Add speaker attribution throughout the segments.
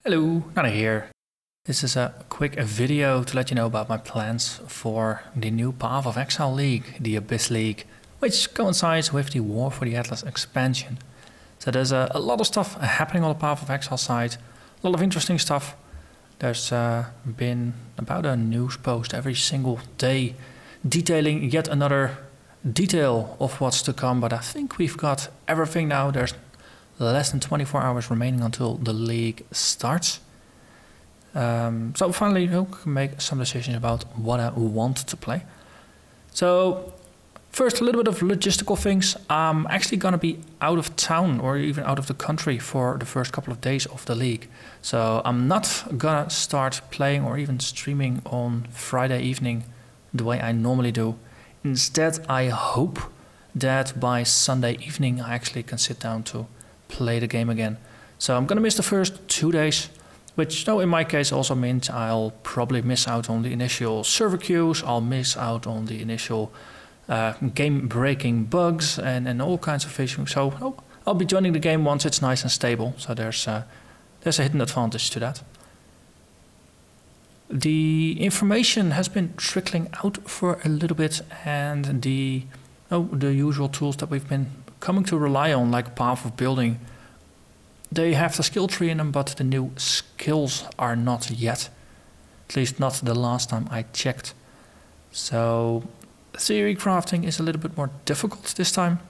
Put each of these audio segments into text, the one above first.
Speaker 1: Hello, Narnach here. This is a quick video to let you know about my plans for the new Path of Exile League, the Abyss League, which coincides with the War for the Atlas expansion. So there's a lot of stuff happening on the Path of Exile side, a lot of interesting stuff. There's been about a news post every single day detailing yet another detail of what's to come, but I think we've got everything now. There's less than 24 hours remaining until the league starts. So finally I can make some decisions about what I want to play. So first, a little bit of logistical things. I'm actually going to be out of town or even out of the country for the first couple of days of the league. So I'm not going to start playing or even streaming on Friday evening the way I normally do. Instead, I hope that by Sunday evening I actually can sit down to play the game again. So I'm gonna miss the first 2 days, which in my case also means I'll probably miss out on the initial server queues, I'll miss out on the initial game breaking bugs and all kinds of issues. So I'll be joining the game once it's nice and stable, so there's a hidden advantage to that. The information has been trickling out for a little bit, and the usual tools that we've been coming to rely on, like Path of Building, they have the skill tree in them, but the new skills are not yet. At least not the last time I checked. So theory crafting is a little bit more difficult this time.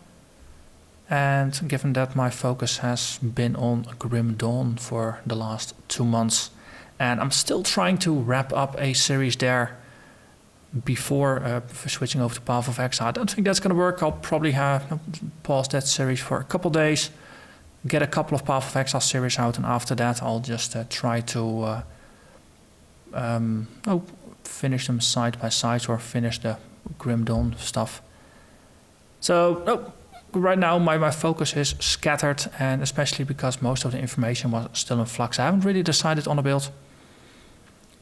Speaker 1: And given that my focus has been on Grim Dawn for the last 2 months, and I'm still trying to wrap up a series there before switching over to Path of Exile. I don't think that's going to work. I'll probably pause that series for a couple days, get a couple of Path of Exile series out, and after that I'll just try to finish them side by side or finish the Grim Dawn stuff. So right now my focus is scattered, and especially because most of the information was still in flux, I haven't really decided on a build.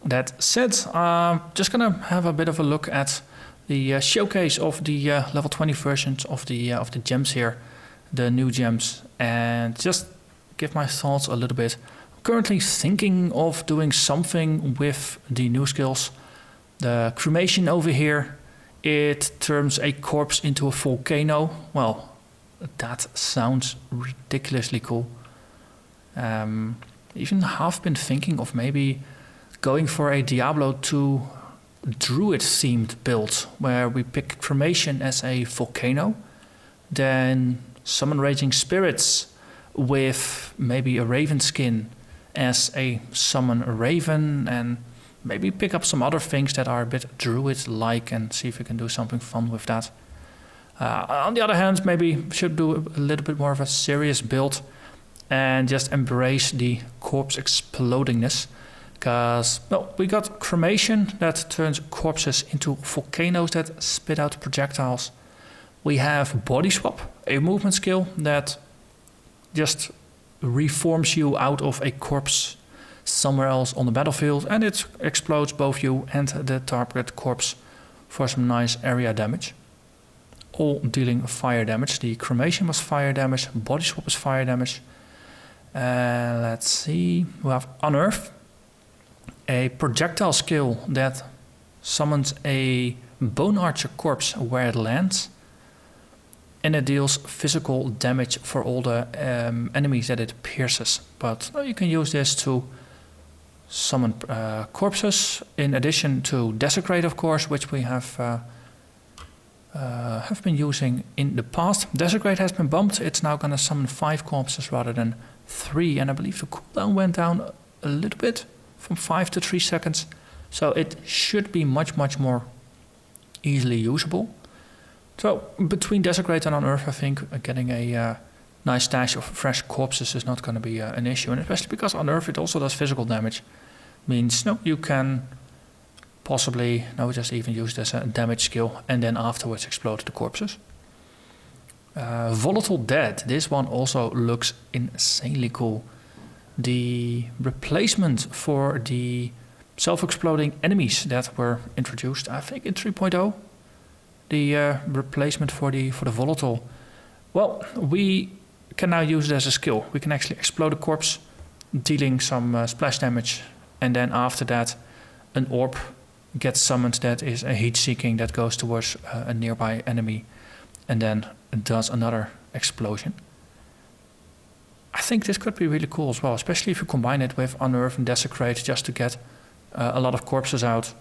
Speaker 1: That said, I'm just gonna have a bit of a look at the showcase of the level 20 versions of the gems here, the new gems, and just give my thoughts a little bit. I'm currently thinking of doing something with the new skills. The Cremation over here, it turns a corpse into a volcano. Well, that sounds ridiculously cool. Even have been thinking of maybe going for a Diablo 2 druid themed build, where we pick Cremation as a volcano, then summon raging spirits with maybe a raven skin as a summon raven, and maybe pick up some other things that are a bit druid like and see if we can do something fun with that. On the other hand, maybe should do a little bit more of a serious build and just embrace the corpse explodingness. Because, well, we got Cremation that turns corpses into volcanoes that spit out projectiles. We have Bodyswap, a movement skill that just reforms you out of a corpse somewhere else on the battlefield, and it explodes both you and the target corpse for some nice area damage. All dealing fire damage. The Cremation was fire damage, Bodyswap is fire damage. Let's see, we have Unearth, a projectile skill that summons a Bone Archer corpse where it lands, and it deals physical damage for all the enemies that it pierces. But you can use this to summon corpses, in addition to Desecrate, of course, which we have been using in the past. Desecrate has been bumped. It's now going to summon 5 corpses rather than 3, and I believe the cooldown went down a little bit, from 5 to 3 seconds, so it should be much more easily usable. So between Desecrate and Unearth, I think getting a nice stash of fresh corpses is not going to be an issue, and especially because Unearth, it also does physical damage, means you can possibly just even use it as a damage skill and then afterwards explode the corpses. Volatile Dead, this one also looks insanely cool. The replacement for the self-exploding enemies that were introduced, I think in 3.0, the replacement for the volatile. Well, we can now use it as a skill. We can actually explode a corpse dealing some splash damage, and then after that an orb gets summoned that is a heat-seeking that goes towards a nearby enemy and then does another explosion. I think this could be really cool as well, especially if you combine it with Unearth and Desecrate just to get a lot of corpses out.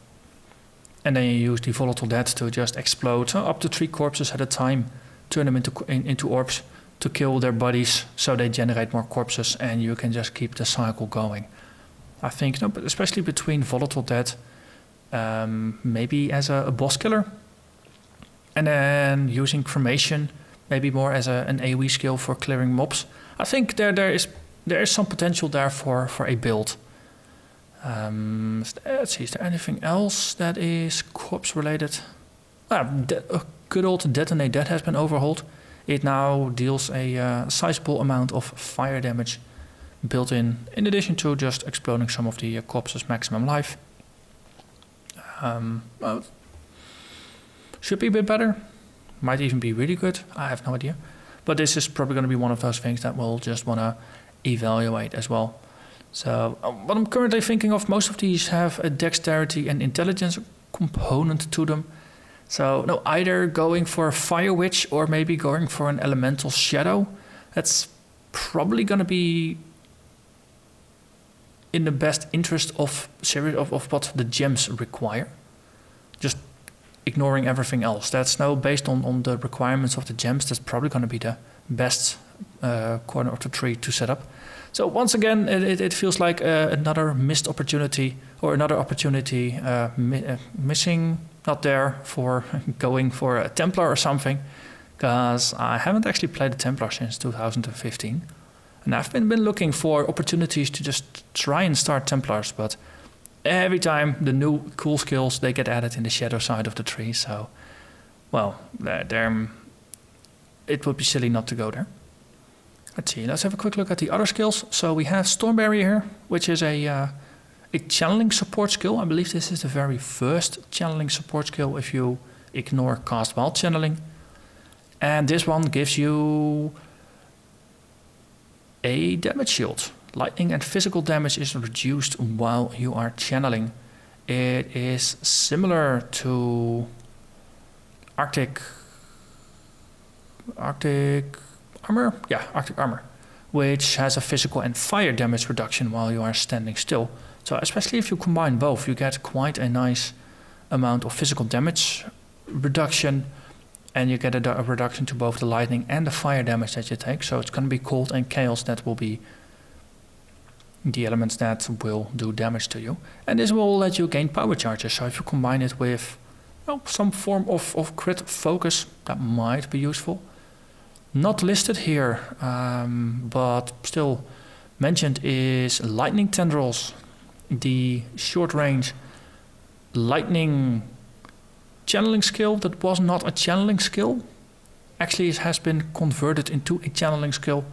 Speaker 1: And then you use the Volatile Dead to just explode up to 3 corpses at a time, turn them into orbs to kill their bodies so they generate more corpses and you can just keep the cycle going. I think, no, but especially between Volatile Dead, maybe as a boss killer, and then using Cremation maybe more as an AoE skill for clearing mobs. I think there is some potential there for a build. Let's see, is there anything else that is corpse related? Good old Detonate Dead has been overhauled. It now deals a sizable amount of fire damage built in addition to just exploding some of the corpses maximum life. Well, should be a bit better. Might even be really good. I have no idea. But this is probably going to be one of those things that we'll just want to evaluate as well. So what I'm currently thinking of, most of these have a dexterity and intelligence component to them. So no, either going for a Fire Witch or maybe going for an Elemental Shadow. That's probably going to be in the best interest of what the gems require. Just ignoring everything else. That's now based on the requirements of the gems. That's probably going to be the best corner of the tree to set up. So once again, it feels like another missed opportunity, or another opportunity missing, not there, for going for a Templar or something, because I haven't actually played a Templar since 2015. And I've been looking for opportunities to just try and start Templars, but every time the new cool skills, they get added in the shadow side of the tree. So, well, it would be silly not to go there. Let's see, let's have a quick look at the other skills. So we have Storm Barrier here, which is a channeling support skill. I believe this is the very first channeling support skill if you ignore cast while channeling. And this one gives you a damage shield. Lightning and physical damage is reduced while you are channeling. It is similar to Arctic Armor? Yeah, Arctic Armor, which has a physical and fire damage reduction while you are standing still. So especially if you combine both, you get quite a nice amount of physical damage reduction, and you get a reduction to both the lightning and the fire damage that you take. So it's going to be cold and chaos that will be the elements that will do damage to you. And this will let you gain power charges. So if you combine it with some form of crit focus, that might be useful. Not listed here, but still mentioned, is Lightning Tendrils, the short range lightning channeling skill that was not a channeling skill. Actually, it has been converted into a channeling skill,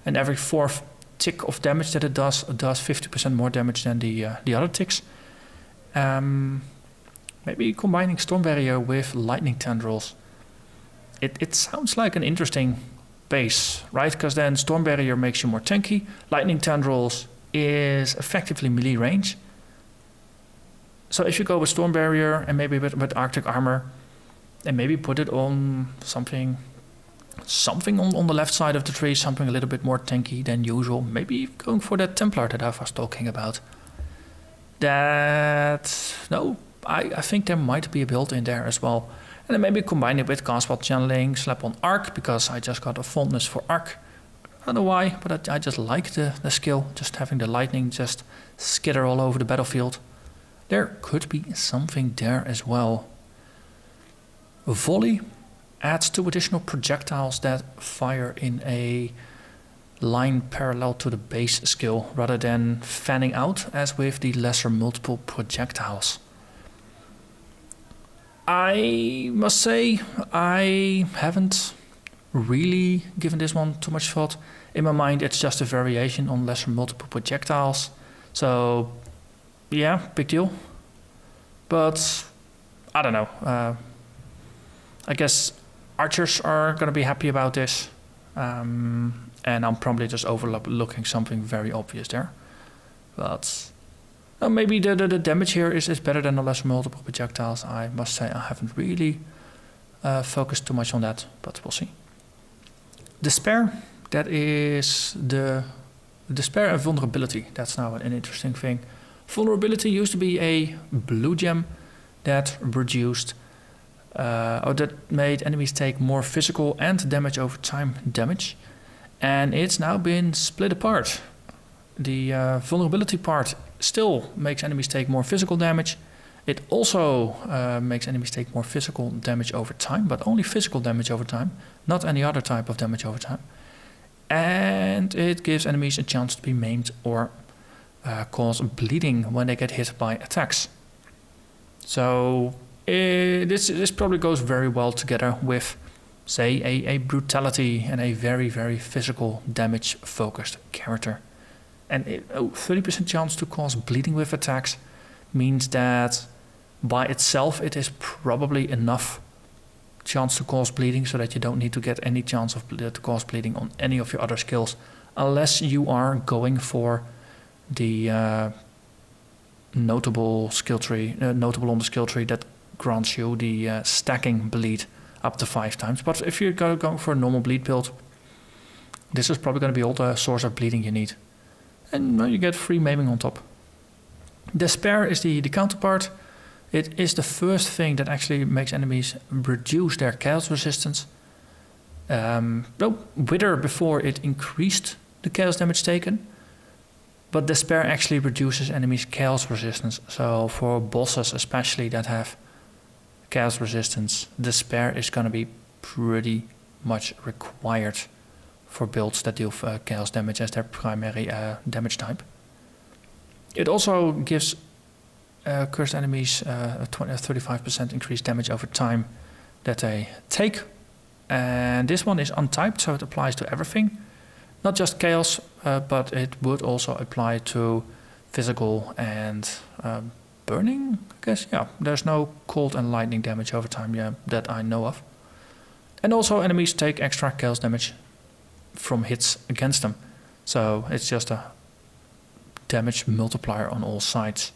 Speaker 1: and every 4th tick of damage that it does 50% more damage than the other ticks. Maybe combining Storm Barrier with Lightning Tendrils. It sounds like an interesting base, right? Because then Storm Barrier makes you more tanky. Lightning Tendrils is effectively melee range. So if you go with Storm Barrier and maybe with Arctic Armor, and maybe put it on something on the left side of the tree, something a little bit more tanky than usual. Maybe going for that Templar that I was talking about. I think there might be a build in there as well. And then maybe combine it with Castwell Channeling, slap on Arc, because I just got a fondness for Arc. I don't know why, but I just like the skill, just having the lightning just skitter all over the battlefield. There could be something there as well. Volley adds 2 additional projectiles that fire in a line parallel to the base skill, rather than fanning out as with the lesser multiple projectiles. I must say, I haven't really given this one too much thought. In my mind, it's just a variation on lesser multiple projectiles. So, yeah, big deal. But, I don't know. I guess archers are going to be happy about this. And I'm probably just overlooking something very obvious there. But maybe the damage here is better than the less multiple projectiles. I must say I haven't really focused too much on that, but we'll see. Despair, that is the despair and vulnerability. That's now an interesting thing. Vulnerability used to be a blue gem that reduced or that made enemies take more physical and damage over time damage, and it's now been split apart. The vulnerability part still makes enemies take more physical damage. It also makes enemies take more physical damage over time, but only physical damage over time, not any other type of damage over time. And it gives enemies a chance to be maimed or cause bleeding when they get hit by attacks. So this probably goes very well together with, say, a brutality and a very, very physical damage focused character. And 30% chance to cause bleeding with attacks means that by itself it is probably enough chance to cause bleeding so that you don't need to get any chance of to cause bleeding on any of your other skills, unless you are going for the notable skill tree, notable on the skill tree that grants you the stacking bleed up to 5 times. But if you're going for a normal bleed build, this is probably going to be all the source of bleeding you need. And you get free maiming on top. Despair is the counterpart. It is the first thing that actually makes enemies reduce their chaos resistance. Wither before it increased the chaos damage taken, but Despair actually reduces enemies' chaos resistance. So for bosses especially that have chaos resistance, Despair is going to be pretty much required for builds that deal chaos damage as their primary damage type. It also gives cursed enemies a 35% increased damage over time that they take. And this one is untyped, so it applies to everything. Not just chaos, but it would also apply to physical and burning, I guess. Yeah, there's no cold and lightning damage over time that I know of. And also enemies take extra chaos damage from hits against them. So it's just a damage multiplier on all sides.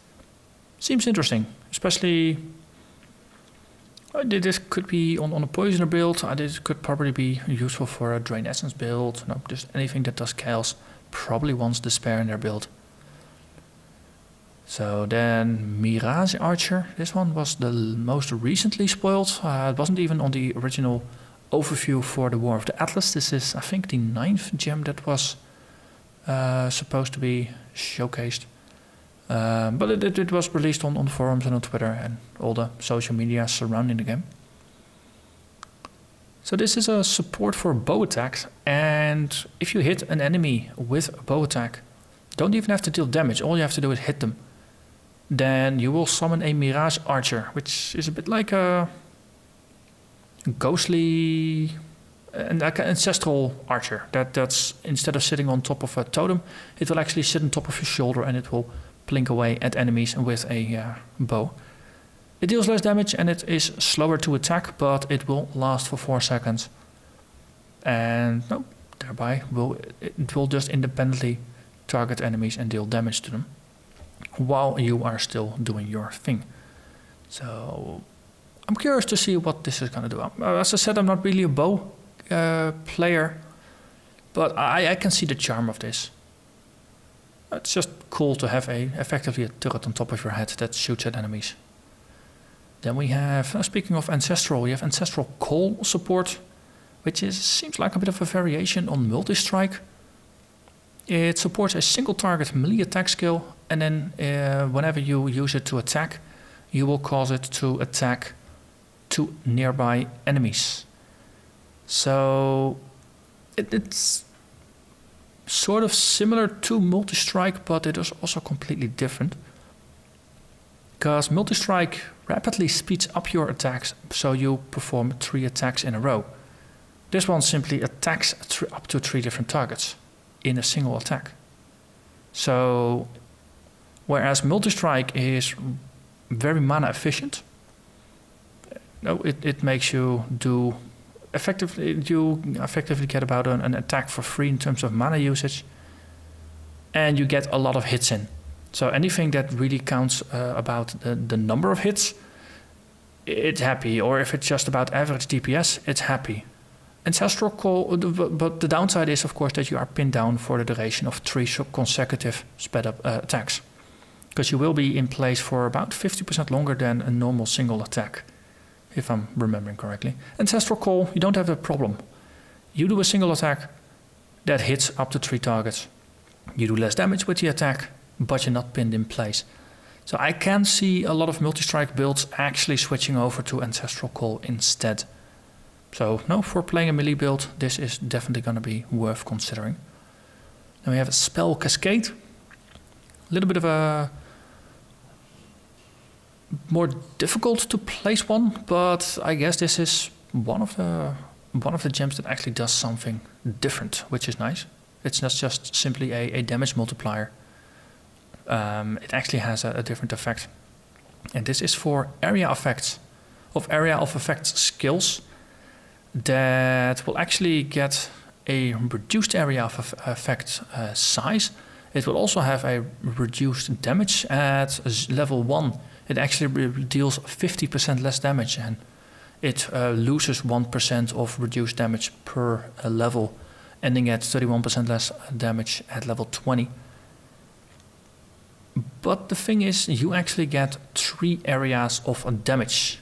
Speaker 1: Seems interesting, especially this could be on a poisoner build. This could probably be useful for a drain essence build. No, just anything that does chaos probably wants Despair in their build. So then Mirage Archer. This one was the most recently spoiled. It wasn't even on the original overview for the War of the Atlas. This is, I think, the 9th gem that was supposed to be showcased. But it was released on the forums and on Twitter and all the social media surrounding the game. So this is a support for bow attacks, and if you hit an enemy with a bow attack, don't even have to deal damage, all you have to do is hit them. Then you will summon a Mirage Archer, which is a bit like a ghostly and like an ancestral archer. That's instead of sitting on top of a totem, it will actually sit on top of your shoulder and it will blink away at enemies with a bow. It deals less damage and it is slower to attack, but it will last for 4 seconds. And thereby it will just independently target enemies and deal damage to them while you are still doing your thing. So I'm curious to see what this is going to do. As I said, I'm not really a bow player, but I can see the charm of this. It's just cool to have effectively a turret on top of your head that shoots at enemies. Then we have, speaking of Ancestral, we have Ancestral Call support, which seems like a bit of a variation on Multi-Strike. It supports a single target melee attack skill, and then whenever you use it to attack, you will cause it to attack 2 nearby enemies. So it's sort of similar to Multi-Strike, but it is also completely different. Because Multi-Strike rapidly speeds up your attacks, so you perform 3 attacks in a row. This one simply attacks up to 3 different targets in a single attack. So, whereas Multi-Strike is very mana efficient, it makes you do effectively get about an attack for free in terms of mana usage, and you get a lot of hits in. So anything that really counts about the number of hits, it's happy. Or if it's just about average DPS, it's happy. Ancestral Call, but the downside is, of course, that you are pinned down for the duration of 3 consecutive sped up attacks. Because you will be in place for about 50% longer than a normal single attack, if I'm remembering correctly. Ancestral Call, you don't have a problem. You do a single attack that hits up to 3 targets. You do less damage with the attack, but you're not pinned in place. So I can see a lot of multi-strike builds actually switching over to Ancestral Call instead. So no, for playing a melee build, this is definitely going to be worth considering. Then we have a Spell Cascade. A little bit of a more difficult to place one, but I guess this is one of the gems that actually does something different, which is nice. It's not just simply a damage multiplier. It actually has a different effect. And this is for area of effects skills that will actually get a reduced area of effect size. It will also have a reduced damage at level 1. It actually deals 50% less damage, and it loses 1% of reduced damage per level, ending at 31% less damage at level 20. But the thing is, you actually get 3 areas of damage.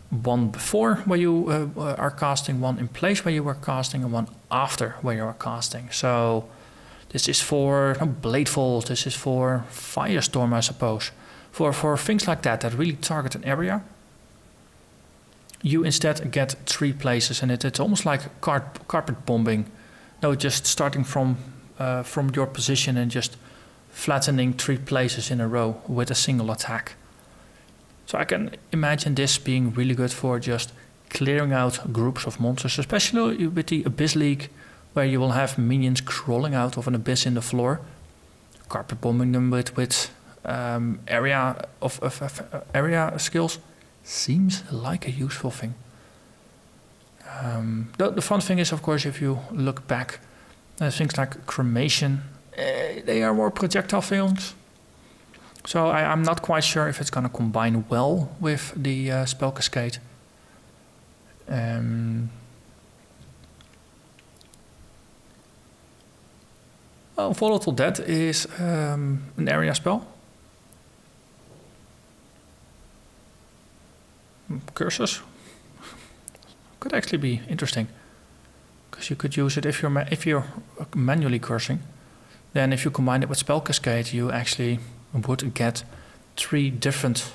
Speaker 1: One before where you are casting, one in place where you are casting, and one after where you are casting. So this is for Bladefall, this is for Firestorm, I suppose. For things like that really target an area, you instead get 3 places, and it's almost like carpet bombing. No, just starting from your position and just flattening 3 places in a row with a single attack. So I can imagine this being really good for just clearing out groups of monsters, especially with the Abyss League, where you will have minions crawling out of an abyss in the floor, carpet bombing them with area skills seems like a useful thing. The fun thing is, of course, if you look back, things like Cremation, they are more projectile things. So I'm not quite sure if it's going to combine well with the Spell Cascade. Well, Volatile Dead is an area spell. Curses could actually be interesting, because you could use it if you're manually cursing. Then if you combine it with Spell Cascade, you actually would get 3 different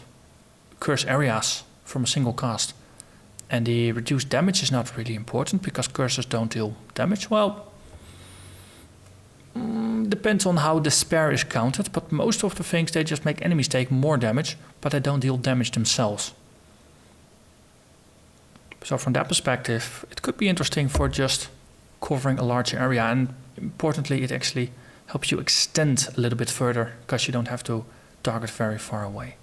Speaker 1: curse areas from a single cast. And the reduced damage is not really important, because curses don't deal damage. Well, depends on how Despair is counted, but most of the things, they just make enemies take more damage, but they don't deal damage themselves. So from that perspective, it could be interesting for just covering a larger area, and importantly, it actually helps you extend a little bit further, because you don't have to target very far away.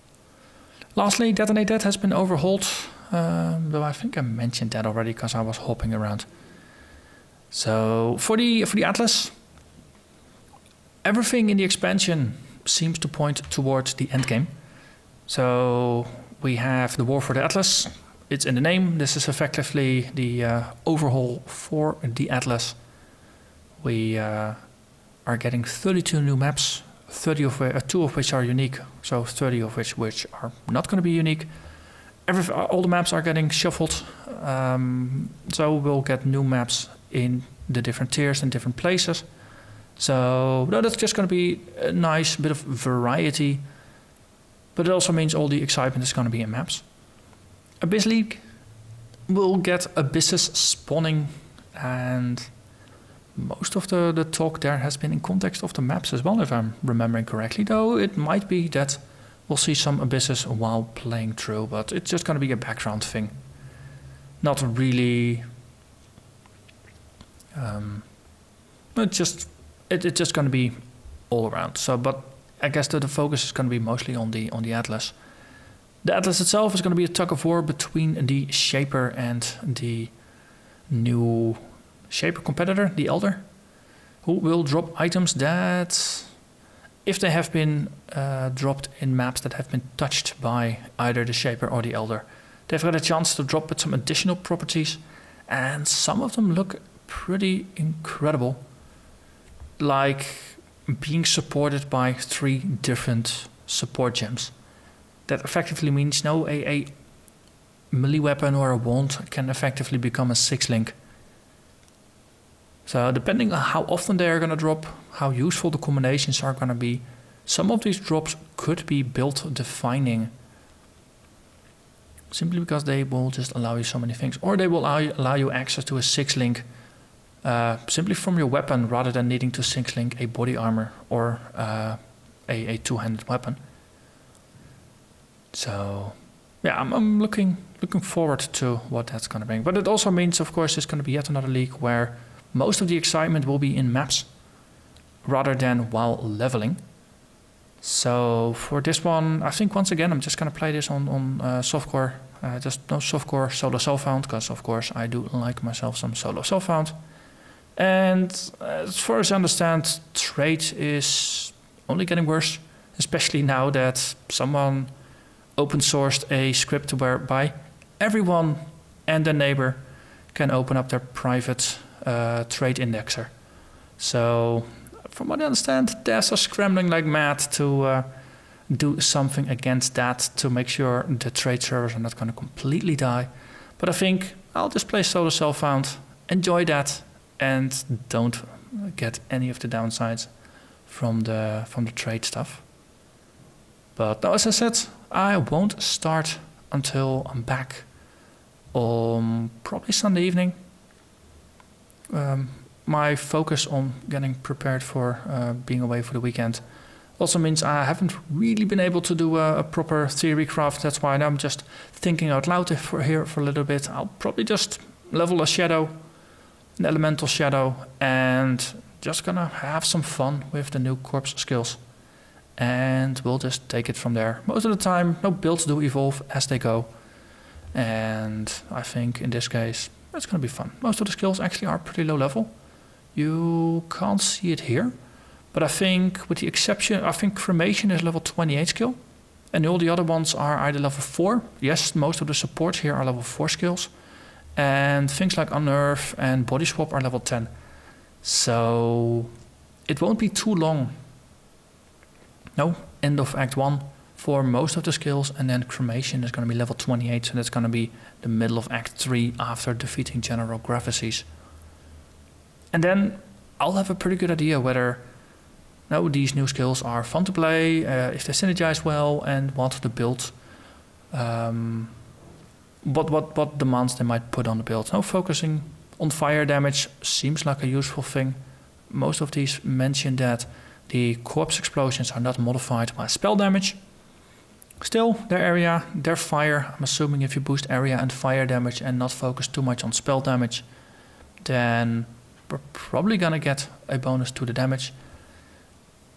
Speaker 1: Lastly, Detonate Dead has been overhauled, though I think I mentioned that already because I was hopping around. So for the Atlas, everything in the expansion seems to point towards the endgame. So we have the War for the Atlas. It's in the name. This is effectively the overhaul for the Atlas. We are getting 32 new maps, 2 of which are unique, so 30 of which are not going to be unique. All the maps are getting shuffled, so we'll get new maps in the different tiers and different places. So no, that's just going to be a nice bit of variety, but it also means all the excitement is going to be in maps. Abyss League will get abysses spawning, and most of the talk there has been in context of the maps as well, if I'm remembering correctly, though it might be that we'll see some abysses while playing through, but it's just going to be a background thing. Not really... it's just going to be all around. So, but I guess that the focus is going to be mostly on the Atlas. The Atlas itself is going to be a tug of war between the Shaper and the new Shaper competitor, the Elder, who will drop items that if they have been dropped in maps that have been touched by either the Shaper or the Elder. They've got a chance to drop with some additional properties, and some of them look pretty incredible. Like being supported by 3 different support gems. That effectively means a melee weapon or a wand can effectively become a 6-link. So depending on how often they are going to drop, how useful the combinations are going to be, some of these drops could be build defining. Simply because they will just allow you so many things. Or they will allow you access to a 6-link simply from your weapon, rather than needing to 6-link a body armor or a 2-handed weapon. So yeah, I'm looking forward to what that's going to bring. But it also means, of course, it's going to be yet another league where most of the excitement will be in maps rather than while leveling. So for this one, I think once again I'm just going to play this on softcore. Just no softcore solo self-found, because of course I do like myself some solo self-found. And as far as I understand, trade is only getting worse, especially now that someone open sourced a script whereby everyone and their neighbor can open up their private trade indexer. So from what I understand, devs are scrambling like mad to do something against that, to make sure the trade servers are not going to completely die. But I think I'll just play solo self-found, enjoy that, and don't get any of the downsides from the trade stuff. But now, as I said, I won't start until I'm back on probably Sunday evening. My focus on getting prepared for being away for the weekend also means I haven't really been able to do a proper theorycraft. That's why I'm just thinking out loud here for a little bit. I'll probably just level a shadow, an elemental shadow, and just gonna have some fun with the new corpse skills. And we'll just take it from there. Most of the time, no builds do evolve as they go. And I think in this case, it's gonna be fun. Most of the skills actually are pretty low level. You can't see it here, but I think with the exception, I think Cremation is level 28 skill, and all the other ones are either level 4. Yes, most of the supports here are level 4 skills, and things like Unearth and Bodyswap are level 10. So it won't be too long. No, end of Act 1 for most of the skills, and then Cremation is going to be level 28, so that's going to be the middle of Act 3 after defeating General Graphices. And then I'll have a pretty good idea whether these new skills are fun to play, if they synergize well, and what the build, what demands they might put on the build. Now, focusing on fire damage seems like a useful thing. Most of these mention that the corpse explosions are not modified by spell damage. Still, their area, their fire, I'm assuming if you boost area and fire damage and not focus too much on spell damage, then we're probably gonna get a bonus to the damage.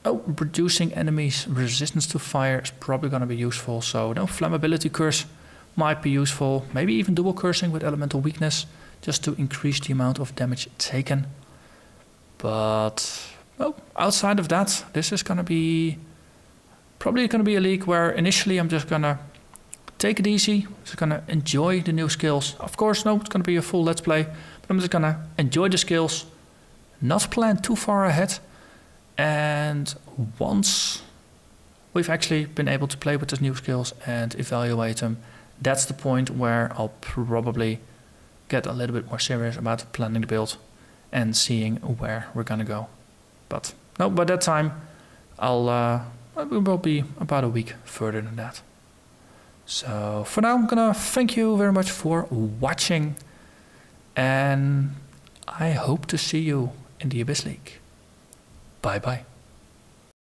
Speaker 1: Oh, reducing enemies' resistance to fire is probably gonna be useful, so no flammability curse might be useful. Maybe even dual cursing with elemental weakness, just to increase the amount of damage taken. But outside of that, this is gonna be probably gonna be a league where initially I'm just gonna take it easy, just gonna enjoy the new skills. Of course, it's gonna be a full let's play, but I'm just gonna enjoy the skills, not plan too far ahead, and once we've actually been able to play with these new skills and evaluate them, that's the point where I'll probably get a little bit more serious about planning the build and seeing where we're gonna go. But no, by that time, we will be about a week further than that. So for now, I'm gonna thank you very much for watching, and I hope to see you in the Abyss League. Bye bye.